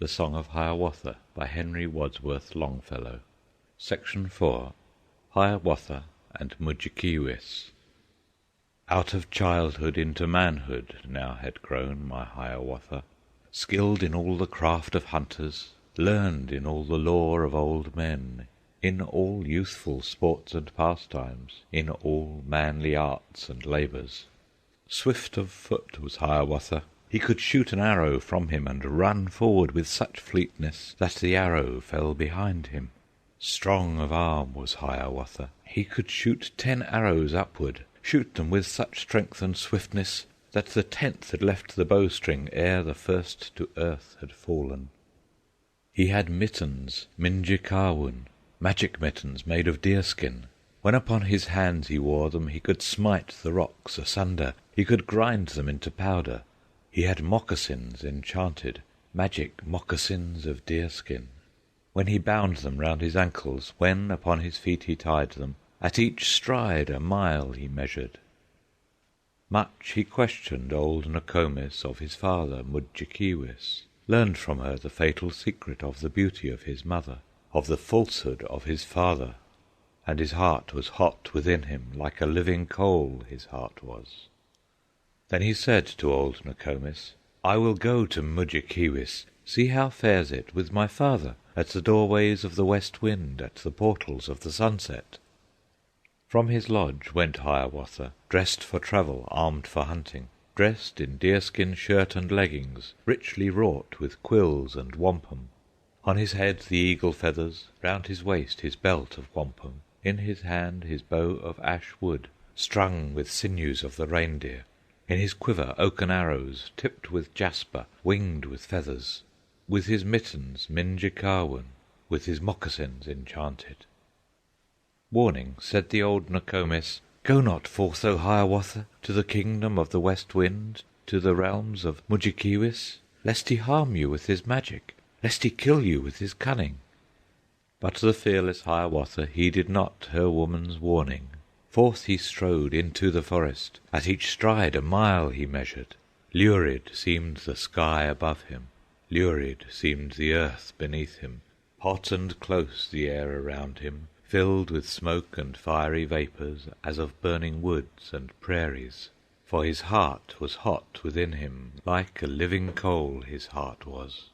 The Song of Hiawatha by Henry Wadsworth Longfellow. Section 4. Hiawatha and Mudjekeewis. Out of childhood into manhood now had grown my Hiawatha, skilled in all the craft of hunters, learned in all the lore of old men, in all youthful sports and pastimes, in all manly arts and labours. Swift of foot was Hiawatha. He could shoot an arrow from him and run forward with such fleetness that the arrow fell behind him. Strong of arm was Hiawatha. He could shoot 10 arrows upward, shoot them with such strength and swiftness that the 10th had left the bowstring ere the first to earth had fallen. He had mittens, Minjekahwun, magic mittens made of deerskin. When upon his hands he wore them, he could smite the rocks asunder, he could grind them into powder. He had moccasins enchanted, magic moccasins of deerskin. When he bound them round his ankles, when upon his feet he tied them, at each stride a mile he measured. Much he questioned old Nokomis of his father, Mudjekeewis, learned from her the fatal secret of the beauty of his mother, of the falsehood of his father, and his heart was hot within him, like a living coal his heart was. Then he said to old Nokomis, I will go to Mudjekeewis, see how fares it with my father, at the doorways of the west wind, at the portals of the sunset. From his lodge went Hiawatha, dressed for travel, armed for hunting, dressed in deerskin shirt and leggings, richly wrought with quills and wampum. On his head the eagle feathers, round his waist his belt of wampum, in his hand his bow of ash wood, strung with sinews of the reindeer. In his quiver oaken arrows, tipped with jasper, winged with feathers. With his mittens Minjekahwun, with his moccasins enchanted. Warning, said the old Nokomis, go not forth, O Hiawatha, to the kingdom of the west wind, to the realms of Mudjekeewis, lest he harm you with his magic, lest he kill you with his cunning. But the fearless Hiawatha heeded not her woman's warning. Forth he strode into the forest, at each stride a mile he measured. Lurid seemed the sky above him, lurid seemed the earth beneath him, hot and close the air around him, filled with smoke and fiery vapors, as of burning woods and prairies. For his heart was hot within him, like a living coal his heart was.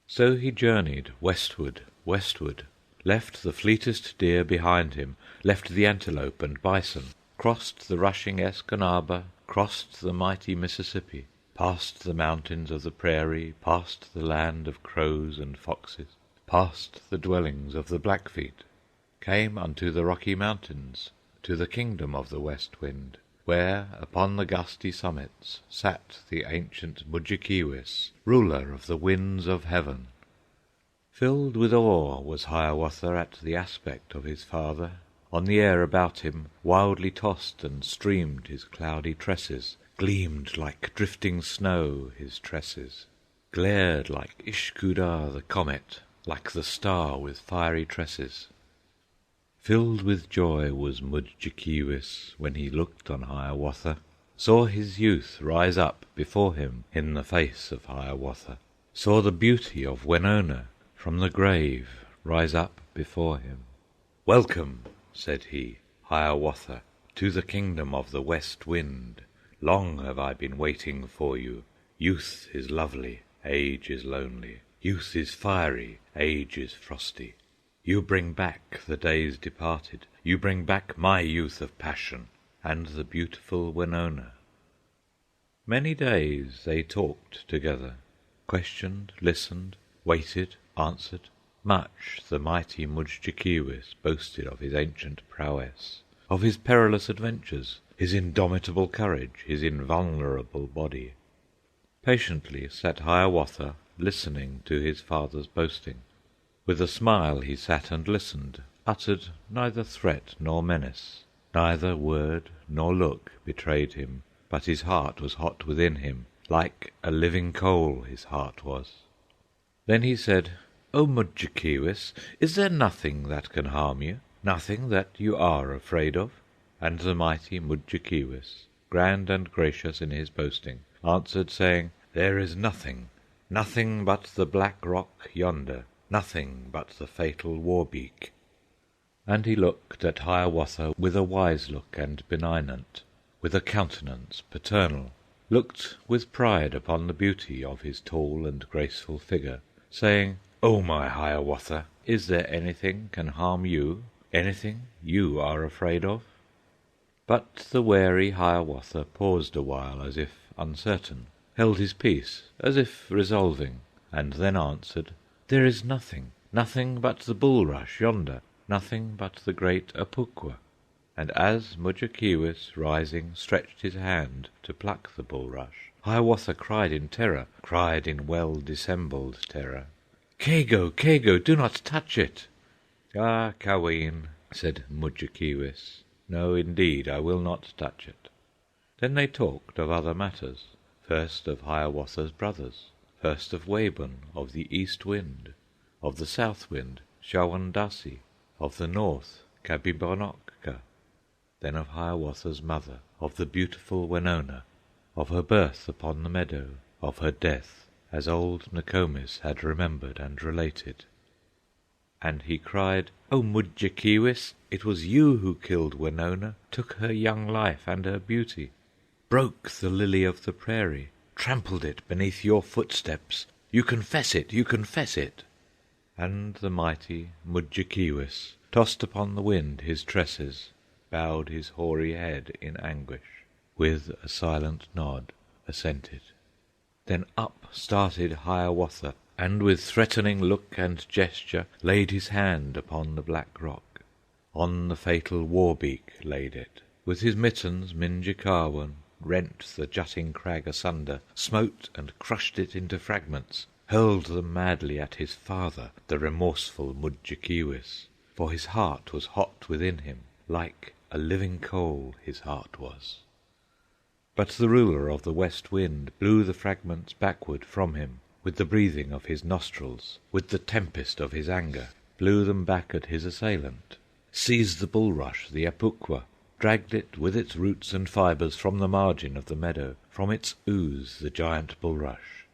So he journeyed westward, westward, left the fleetest deer behind him, left the antelope and bison, crossed the rushing Escanaba, crossed the mighty Mississippi, past the mountains of the prairie, past the land of crows and foxes, past the dwellings of the Blackfeet, came unto the Rocky Mountains, to the kingdom of the west wind, where upon the gusty summits sat the ancient Mudjekeewis, ruler of the winds of heaven. Filled with awe was Hiawatha at the aspect of his father. On the air about him wildly tossed and streamed his cloudy tresses, gleamed like drifting snow his tresses, glared like Ishkudar the comet, like the star with fiery tresses. Filled with joy was Mudjekeewis when he looked on Hiawatha, saw his youth rise up before him in the face of Hiawatha, saw the beauty of Wenonah from the grave rise up before him. Welcome, said he, Hiawatha, to the kingdom of the west wind. Long have I been waiting for you. Youth is lovely, age is lonely. Youth is fiery, age is frosty. You bring back the days departed. You bring back my youth of passion, and the beautiful Wenonah. Many days they talked together, questioned, listened, waited, answered. Much the mighty Mudjekeewis boasted of his ancient prowess, of his perilous adventures, his indomitable courage, his invulnerable body. Patiently sat Hiawatha, listening to his father's boasting. With a smile he sat and listened, uttered neither threat nor menace. Neither word nor look betrayed him, but his heart was hot within him, like a living coal his heart was. Then he said, O Mudjekeewis, is there nothing that can harm you, nothing that you are afraid of? And the mighty Mudjekeewis, grand and gracious in his boasting, answered, saying, There is nothing, Nothing but the black rock yonder, nothing but the fatal Wawbeek." And he looked at Hiawatha with a wise look and benignant, with a countenance paternal, looked with pride upon the beauty of his tall and graceful figure, saying, "O my Hiawatha, is there anything can harm you, anything you are afraid of?" But the wary Hiawatha paused a while as if uncertain, held his peace as if resolving, and then answered, "There is nothing, nothing but the bulrush yonder, nothing but the great Apukwa." And as Mudjekeewis, rising, stretched his hand to pluck the bulrush, Hiawatha cried in terror, cried in well dissembled terror, "Kago, Kago, do not touch it!" "Ah, Kaween," said Mudjekeewis, "no, indeed, I will not touch it." Then they talked of other matters, first of Hiawatha's brothers, first of Wabun, of the East Wind, of the South Wind, Shawondasee, of the North, Kabibonokka, then of Hiawatha's mother, of the beautiful Wenonah, of her birth upon the meadow, of her death, as old Nokomis had remembered and related. And he cried, "O Mudjekeewis, it was you who killed Wenonah, took her young life and her beauty, broke the lily of the prairie, trampled it beneath your footsteps. You confess it, you confess it!" And the mighty Mudjekeewis tossed upon the wind his tresses, bowed his hoary head in anguish, with a silent nod assented. Then up started Hiawatha, and with threatening look and gesture laid his hand upon the black rock. On the fatal Wawbeek laid it. With his mittens Minjekahwun rent the jutting crag asunder, smote and crushed it into fragments, hurled them madly at his father, the remorseful Mudjekeewis, for his heart was hot within him, like a living coal his heart was. But the ruler of the West Wind blew the fragments backward from him, with the breathing of his nostrils, with the tempest of his anger, blew them back at his assailant, seized the bulrush, the Apukwa, dragged it with its roots and fibres from the margin of the meadow, from its ooze the giant bulrush.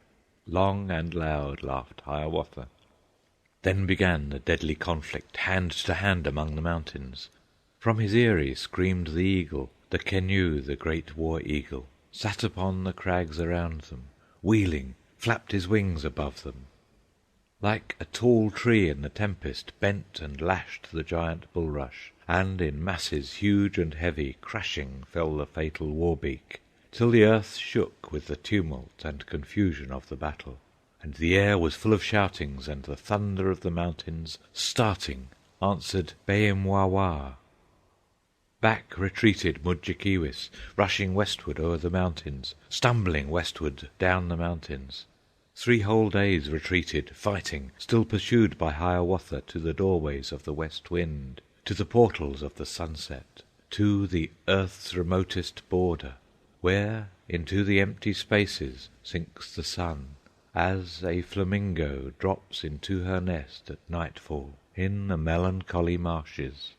Long and loud laughed Hiawatha. Then began the deadly conflict, hand to hand among the mountains. From his eyrie screamed the eagle, the Keneu, the great war eagle, sat upon the crags around them, wheeling, flapped his wings above them. Like a tall tree in the tempest bent and lashed the giant bulrush, and in masses huge and heavy crashing fell the fatal Wawbeek, till the earth shook with the tumult and confusion of the battle, and the air was full of shoutings, and the thunder of the mountains, starting, answered Beim-wa-wa. Back retreated Mudjekeewis, rushing westward o'er the mountains, stumbling westward down the mountains. 3 whole days retreated, fighting, still pursued by Hiawatha, to the doorways of the West Wind, to the portals of the sunset, to the earth's remotest border, where into the empty spaces sinks the sun, as a flamingo drops into her nest at nightfall in the melancholy marshes.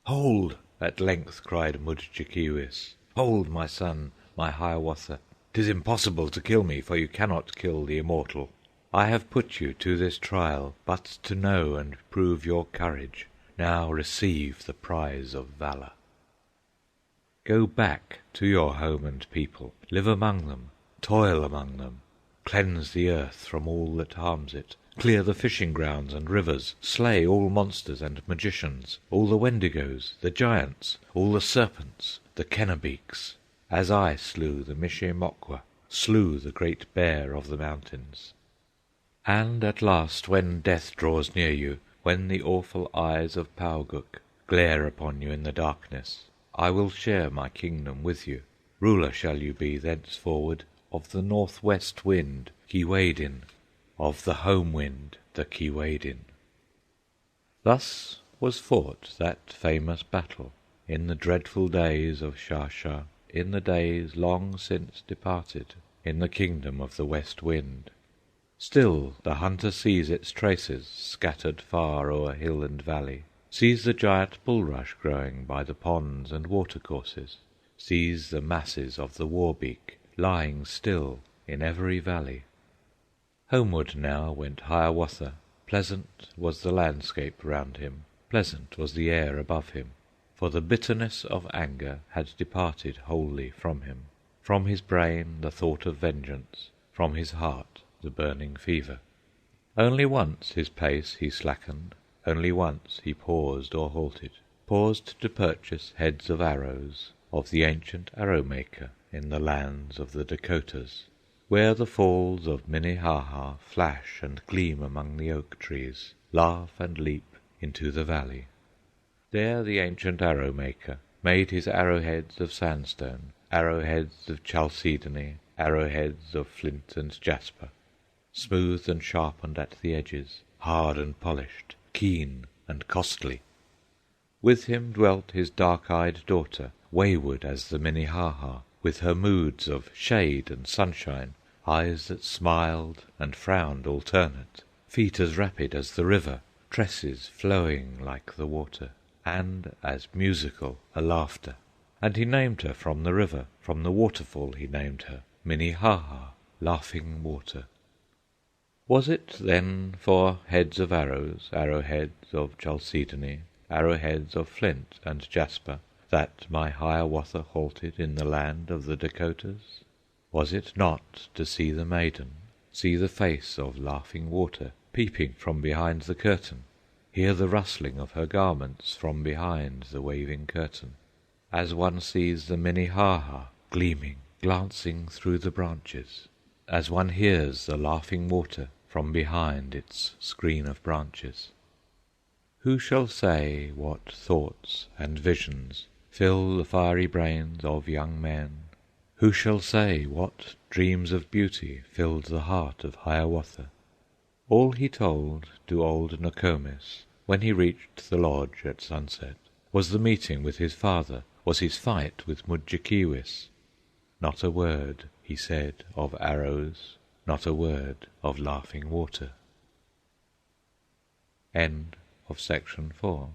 "Hold!" at length cried Mudjekeewis. "Hold, my son, my Hiawatha! 'Tis impossible to kill me, for you cannot kill the immortal. I have put you to this trial, but to know and prove your courage. Now receive the prize of valor. Go back to your home and people, live among them, toil among them, cleanse the earth from all that harms it, clear the fishing grounds and rivers, slay all monsters and magicians, all the Wendigos, the giants, all the serpents, the Kenabeeks, as I slew the Mishe-Mokwa, slew the great bear of the mountains. And at last, when death draws near you, when the awful eyes of Pauguk glare upon you in the darkness, I will share my kingdom with you. Ruler shall you be thenceforward of the northwest wind, Keewaydin, of the home wind, the Keewaydin." Thus was fought that famous battle in the dreadful days of Shasha, in the days long since departed, in the kingdom of the West Wind. Still the hunter sees its traces scattered far o'er hill and valley, sees the giant bulrush growing by the ponds and watercourses, sees the masses of the Wawbeek lying still in every valley. Homeward now went Hiawatha. Pleasant was the landscape round him, pleasant was the air above him, for the bitterness of anger had departed wholly from him. From his brain the thought of vengeance, from his heart the burning fever. Only once his pace he slackened, only once he paused or halted, paused to purchase heads of arrows of the ancient Arrow maker in the lands of the Dacotahs, where the falls of Minnehaha flash and gleam among the oak trees, laugh and leap into the valley. There the ancient Arrow maker made his arrowheads of sandstone, arrowheads of chalcedony, arrowheads of flint and jasper, smooth and sharpened at the edges, hard and polished, keen and costly. With him dwelt his dark-eyed daughter, wayward as the Minnehaha, with her moods of shade and sunshine, eyes that smiled and frowned alternate, feet as rapid as the river, tresses flowing like the water, and as musical a laughter. And he named her from the river, from the waterfall he named her, Minnehaha, Laughing Water. Was it then for heads of arrows, arrowheads of chalcedony, arrowheads of flint and jasper, that my Hiawatha halted in the land of the Dacotahs? Was it not to see the maiden, see the face of Laughing Water peeping from behind the curtain, hear the rustling of her garments from behind the waving curtain, as one sees the Minnehaha gleaming, glancing through the branches, as one hears the Laughing Water from behind its screen of branches? Who shall say what thoughts and visions fill the fiery brains of young men? Who shall say what dreams of beauty filled the heart of Hiawatha? All he told to old Nokomis, when he reached the lodge at sunset, was the meeting with his father, was his fight with Mudjekeewis. Not a word he said of arrows, not a word of Laughing Water. End of Section 4.